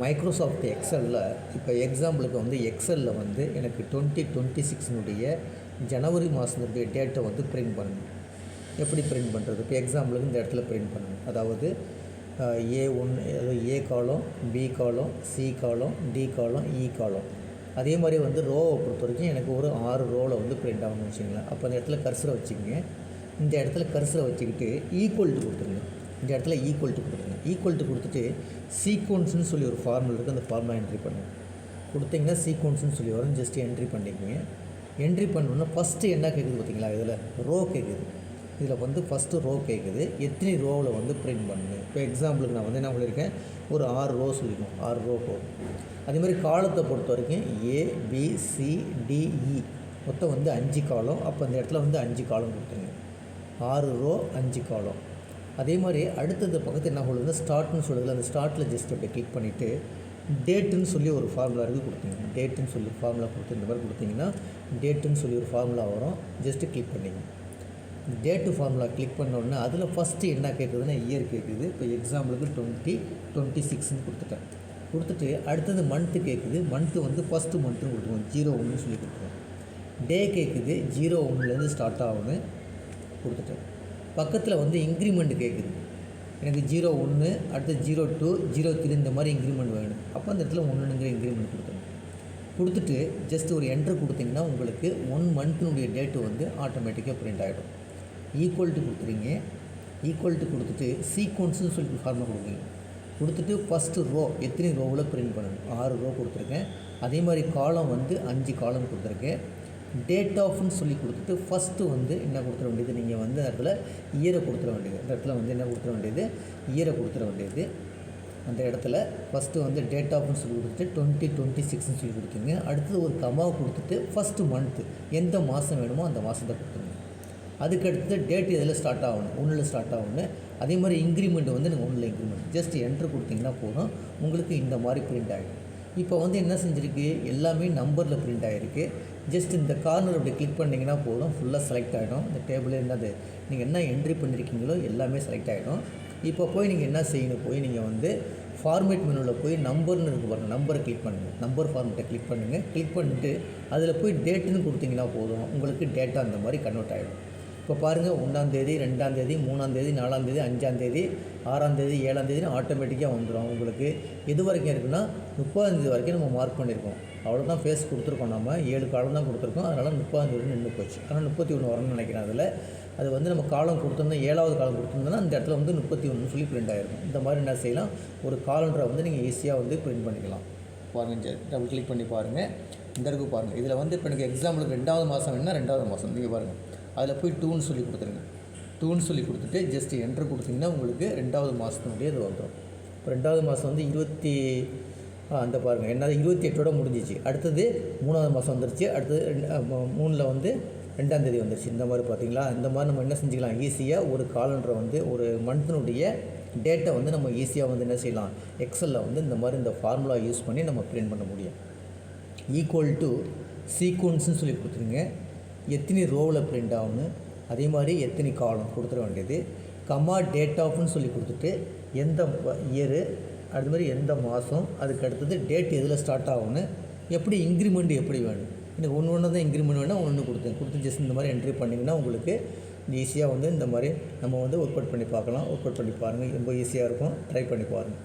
Microsoft எக்ஸலில் இப்போ எக்ஸாம்பிளுக்கு வந்து எக்ஸலில் வந்து எனக்கு 2026 ஜனவரி மாதத்தினுடைய டேட்டை வந்து பிரிண்ட் பண்ணணும். எப்படி பிரிண்ட் பண்ணுறது? இப்போ எக்ஸாம்பிளுக்கு இந்த இடத்துல பிரிண்ட் பண்ணணும். அதாவது A1 ஏ காலம், பி காலம், சி காலம், டி காலம், இ காலம். அதே மாதிரி வந்து ரோவை பொறுத்த வரைக்கும் எனக்கு ஒரு 6 ரோவில் வந்து பிரிண்ட் ஆகணும்னு வச்சுங்களேன். அப்போ அந்த இடத்துல கர்சரை வச்சுக்கோங்க. இந்த இடத்துல கர்சரை வச்சுக்கிட்டு ஈக்குவல் டு கொடுத்துருங்க. இந்த இடத்துல ஈக்குவல் டு கொடுத்துருங்க. ஈக்குவல் டு கொடுத்துட்டு சீக்வன்ஸ்னு சொல்லி ஒரு ஃபார்முலா இருக்குது, அந்த ஃபார்முலா என்ட்ரி பண்ணுங்கள். கொடுத்தீங்கன்னா சீக்வன்ஸ்னு சொல்லி வரும், ஜஸ்ட் என்ட்ரி பண்ணிக்கோங்க. என்ட்ரி பண்ணணுன்னா ஃபஸ்ட்டு என்ன கேட்குது பார்த்தீங்களா? இதில் ரோ கேட்குது. இதில் வந்து ஃபஸ்ட்டு ரோ கேட்குது, எத்தனை ரோவில் வந்து பிரிண்ட் பண்ணுங்க. இப்போ எக்ஸாம்பிளுக்கு நான் வந்து என்ன சொல்லியிருக்கேன், ஒரு 6 ரோ சொல்லிக்கணும், 6 ரோ போகும். அதேமாதிரி காலத்தை பொறுத்த வரைக்கும் ஏ, பி, சி, டி, இ மொத்தம் வந்து 5 காலம். அப்போ அந்த இடத்துல வந்து 5 காலம் கொடுத்துருங்க. 6 ரோ 5 காலம். அதே மாதிரி அடுத்தது பக்கத்தில் என்ன சொல்லுது, ஸ்டார்ட்னு சொல்லுதில்ல, அந்த ஸ்டார்ட்டில் ஜஸ்ட் அப்படி கிளிக் பண்ணிவிட்டு டேட்டுன்னு சொல்லி ஒரு ஃபார்முலா இருக்குது, கொடுத்தீங்க. டேட்டுன்னு சொல்லி ஃபார்முலா கொடுத்து இந்த மாதிரி கொடுத்தீங்கன்னா டேட்டுன்னு சொல்லி ஒரு ஃபார்முலா வரும், ஜஸ்ட்டு கிளிக் பண்ணிங்க. டேட்டு ஃபார்முலா கிளிக் பண்ணோன்னா அதில் ஃபஸ்ட்டு என்ன கேட்குதுன்னா இயர் கேட்குது. இப்போ எக்ஸாம்பிளுக்கு 2026 கொடுத்துட்டேன். கொடுத்துட்டு அடுத்தது மந்த்து கேட்குது. மந்த்து வந்து ஃபஸ்ட்டு மந்த்துன்னு கொடுத்துருவோம், 01 சொல்லி கொடுத்துருவோம். டே கேட்குது, 01 ஸ்டார்ட் ஆகுன்னு கொடுத்துட்டேன். பக்கத்தில் வந்து இன்க்ரிமெண்ட் கேட்குது. எனக்கு 01, அடுத்து 02, 03 இந்த மாதிரி இன்க்ரிமெண்ட் வேணும். அப்போ அந்த இடத்துல 1ங்கிற இன்க்ரிமெண்ட் கொடுத்துருங்க. கொடுத்துட்டு ஜஸ்ட் ஒரு என்ட்ரு கொடுத்திங்கன்னா உங்களுக்கு 1 மந்த்தினுடைய டேட்டு வந்து ஆட்டோமேட்டிக்காக பிரிண்ட் ஆகிடும். ஈக்குவல் டு கொடுத்துறீங்க. ஈக்குவல் டு கொடுத்துட்டு சீக்வன்ஸ்னு சொல்லி ஃபார்முலா கொடுக்குறீங்க. கொடுத்துட்டு ஃபஸ்ட்டு ரோ எத்தனை ரோவில் பிரிண்ட் பண்ணணும், 6 ரோ கொடுத்துருக்கேன். அதே மாதிரி காலம் வந்து 5 காலம் கொடுத்துருக்கேன். டேட் ஆஃப்னு சொல்லி கொடுத்துட்டு ஃபஸ்ட்டு வந்து என்ன கொடுத்துட வேண்டியது, நீங்கள் வந்து அந்த இடத்துல இயரை கொடுத்துட வேண்டியது. அந்த இடத்துல வந்து என்ன கொடுத்துட வேண்டியது, இயரை கொடுத்துட வேண்டியது. அந்த இடத்துல ஃபஸ்ட்டு வந்து டேட் ஆஃப்னு சொல்லி கொடுத்துட்டு 2026 சொல்லி கொடுத்துங்க. அடுத்தது ஒரு கமாவை கொடுத்துட்டு ஃபஸ்ட்டு மந்த்து எந்த மாதம் வேணுமோ அந்த மாதத்தை கொடுத்துருங்க. அதுக்கடுத்து டேட் இதில் ஸ்டார்ட் ஆகணும், 1 ஸ்டார்ட் ஆகணும். அதே மாதிரி இன்க்ரிமெண்ட் வந்து நீங்கள் 1 இன்க்ரிமெண்ட் ஜஸ்ட் என்ட்ரு கொடுத்தீங்கன்னா போதும், உங்களுக்கு இந்த மாதிரி பிரிண்ட் ஆகிடும். இப்போ வந்து என்ன செஞ்சுருக்கு, எல்லாமே நம்பரில் பிரிண்ட் ஆகிருக்கு. ஜஸ்ட் இந்த கார்னர் அப்படி கிளிக் பண்ணிங்கன்னா போதும், ஃபுல்லாக செலக்ட் ஆகிடும். இந்த டேபிள் என்னது நீங்கள் என்ன என்ட்ரி பண்ணியிருக்கீங்களோ எல்லாமே செலக்ட் ஆகிடும். இப்போ போய் நீங்கள் என்ன செய்யணும், போய் நீங்கள் வந்து ஃபார்மேட் மெனுவில் போய் நம்பர்னு இருக்குது பாருங்கள், நம்பரை கிளிக் பண்ணுங்கள். நம்பர் ஃபார்மேட்டை கிளிக் பண்ணுங்கள். கிளிக் பண்ணிவிட்டு அதில் போய் டேட்டுன்னு கொடுத்தீங்கன்னா போதும், உங்களுக்கு டேட்டா அந்த மாதிரி கன்வெர்ட் ஆகிடும். இப்போ பாருங்கள், 1ஆம் தேதி, 2ஆம் தேதி, 3ஆம் தேதி, 4ஆம் தேதி, 5ஆம் தேதி, 6ஆம் தேதி, 7ஆம் தேதினு ஆட்டோமேட்டிக்காக வந்துடும். உங்களுக்கு எது வரைக்கும் இருக்குன்னா 30ஆம் தேதி வரைக்கும் நம்ம மார்க் பண்ணியிருக்கோம். அவ்வளோதான் ஃபேஸ் கொடுத்துருக்கோம். நம்ம 7 காலம் தான் கொடுத்துருக்கோம். அதனால் 30ஆம் தேதி நின்று போச்சு. ஆனால் 31 வரணும்னு நினைக்கிறேன். அதில் அது வந்து நம்ம காலம் கொடுத்துருந்தோம், 7ஆவது காலம் கொடுத்துருந்தோன்னா அந்த இடத்துல வந்து 31 சொல்லி பிரிண்ட் ஆகிருக்கும். இந்த மாதிரி என்ன செய்யலாம், ஒரு காலண்டரை வந்து நீங்கள் ஈஸியாக வந்து பிரிண்ட் பண்ணிக்கலாம். பாருங்கள், டபுள் கிளிக் பண்ணி பாருங்கள். இந்த இடத்துக்கு பாருங்கள். இதில் வந்து இப்போ எனக்கு எக்ஸாம்பிளுக்கு 2ஆவது மாதம் வேணுன்னா 2ஆவது மாதம் நீங்கள் பாருங்கள், அதில் போய் 2ன்னு சொல்லி கொடுத்துருங்க. 2ன்னு சொல்லி கொடுத்துட்டு ஜஸ்ட் என்ட்ரு கொடுத்திங்கன்னா உங்களுக்கு 2ஆவது மாதத்தினுடைய இது வந்துடும். இப்போ 2ஆவது மாதம் வந்து அந்த பாருங்கள் என்னது 28ஓட முடிஞ்சிச்சு. அடுத்தது 3ஆவது மாதம் வந்துருச்சு. அடுத்தது 3ல் வந்து 2ஆம் தேதி வந்துருச்சு. இந்த மாதிரி பார்த்தீங்களா, இந்த மாதிரி நம்ம என்ன செஞ்சுக்கலாம், ஈஸியாக ஒரு காலண்டரை வந்து ஒரு மந்த்தினுடைய டேட்டை வந்து நம்ம ஈஸியாக வந்து என்ன செய்யலாம், எக்ஸலில் வந்து இந்த மாதிரி இந்த ஃபார்முலா யூஸ் பண்ணி நம்ம பிரிண்ட் பண்ண முடியும். ஈக்குவல் டு சீக்வன்ஸ்னு சொல்லி கொடுத்துருங்க. எத்தனை ரோவில் பிரிண்ட் ஆகணும், அதே மாதிரி எத்தனை காலம் கொடுத்துட வேண்டியது. கமா டேட் ஆஃப்னு சொல்லி கொடுத்துட்டு எந்த இயரு, அது மாதிரி எந்த மாதம், அதுக்கு அடுத்தது டேட் எதில் ஸ்டார்ட் ஆகணும், எப்படி இன்க்ரிமெண்ட் எப்படி வேணும். எனக்கு ஒன்று தான் இன்க்ரிமெண்ட் வேணும், ஒன்று கொடுத்து ஜஸ்ட் இந்த மாதிரி என்ட்ரி பண்ணிங்கன்னா உங்களுக்கு ஈஸியாக வந்து இந்த மாதிரி நம்ம வந்து ஒர்க் அவுட் பண்ணி பார்க்கலாம். ஒர்க் அவுட் பண்ணி பாருங்கள், ரொம்ப ஈஸியாக இருக்கும். ட்ரை பண்ணி பாருங்கள்.